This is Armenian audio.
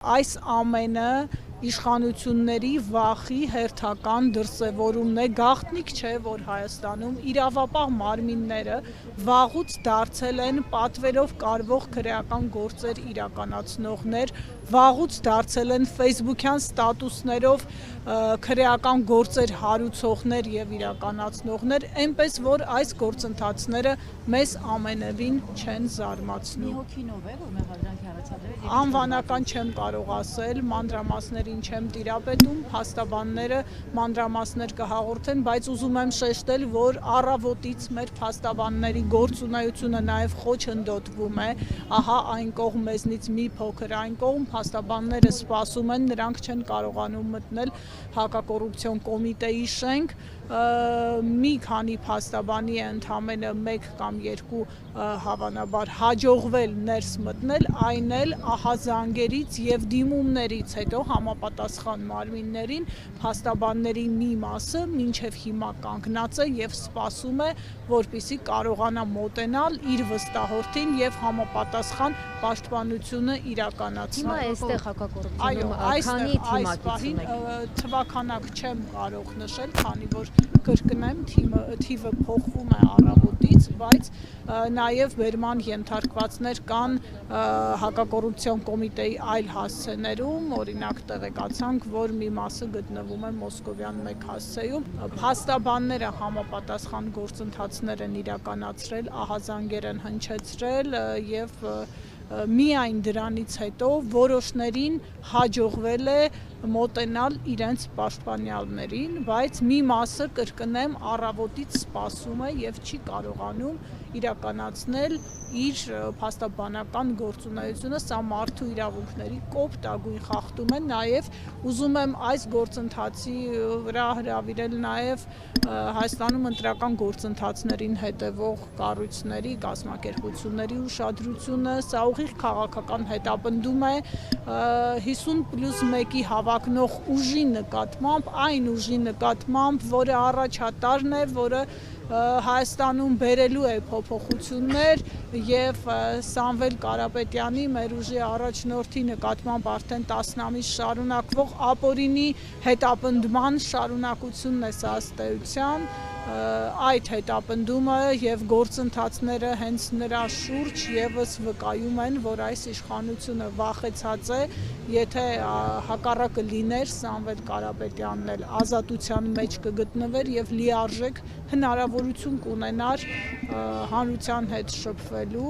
Այս ամենը իշխանությունների վախի հերթական դրսևորումն է, գաղտնիք չէ, որ Հայաստանում իրավապահ մարմինները վաղուց դարձել են պատվերով կարվող քրեական գործեր իրականացնողներ, վաղուց դարձել են ֆեյսբուքյան ստատուսներով քրեական գործեր հարուցողներ եւ իրականացնողներ, այնպես որ այս գործընթացները մեզ ամենևին չեն զարմացնում։ Մի հոգինով է, որ մեղադրանքի առաջադրել։ Անվանական չեմ կարող ասել, մանրամասներին չեմ տիրապետում, փաստաբանները մանրամասներ կհաղորդեն, բայց ուզում եմ շեշտել, որ առավոտից մեր փաստաբանների գործունեությունը նաև խոչընդոտվում է, ահա այն կողմ մեզնից մի փոքր այն կողմ փաստաբանները սպասում են, նրանք չեն կարողանում մտնել հակակոռուպցիոն կոմիտեի շենք, մի քանի փաստաբանի է ընդամենը 1 կամ 2 հավանաբար հաջողվել ներս մտնել, այն էլ ահազանգերից եւ դիմումներից հետո համապատասխան մարմիններին փաստաբանների մի մասը մինչեւ հիմա կանգնած է եւ սպասում է, որպեսզի կարողանա մոտենալ իր վստահորդին եւ համապատասխան պաշտպանությունը իրականացնել։ Հիմա այստեղ հակակոռուպցիոնում Այո, թիմակից թվականակ չեմ կարող նշել, քանի որ կրկնեմ, թիվը փոխվում է առավոտից, բայց նաև բերման ենթարկվածներ կան հակակոռուպցիոն կոմիտեի այլ հասցեներում, օրինակ տեղեկացանք, որ մի մասը գտնվում է Մոսկովյան մեկ հասցեում։ Փաստաբանները համապատասխան գործընթացներ են իրականացրել, ահազանգեր են հնչեցրել եւ միայն դրանից հետո որոշներին հաջողվել է մոտենալ իրենց պաշտպանյալներին, բայց մի մասը, կրկնեմ, առավոտից սպասում է եւ չի կարողանում իրականացնել իր փաստաբանական գործունեությունը, սա մարդու իրավունքների կոպտագույն խախտում է, նաեւ ուզում եմ այս գործընթացի վրա հրավիրել նաեւ Հայաստանում ընտրական գործընթացներին հետևող կառույցների, կազմակերպությունների ուշադրությունը, սա ուղիղ քաղաքական հետապնդում է 50+1-ի հավակնող ուժի նկատմամբ, այն ուժի նկատմամբ, որը առաջատարն է, որը Հայաստանում բերելու է փոփոխություններ եւ Սամվել Կարապետյանի, մեր ուժի առաջնորդի նկատմամբ արդեն 10 ամիս շարունակվող ապօրինի հետապնդման շարունակությունն է սա ըստ էության, այդ հետապնդումը եւ գործընթացները հենց նրա շուրջ եւս վկայում են, որ այս իշխանությունը վախեցած է, եթե հակառակը լիներ, Սամվել Կարապետյանն էլ ազատության մեջ կգտնվեր եւ լիարժեք հնարավորություն կունենար հանրության հետ շփվելու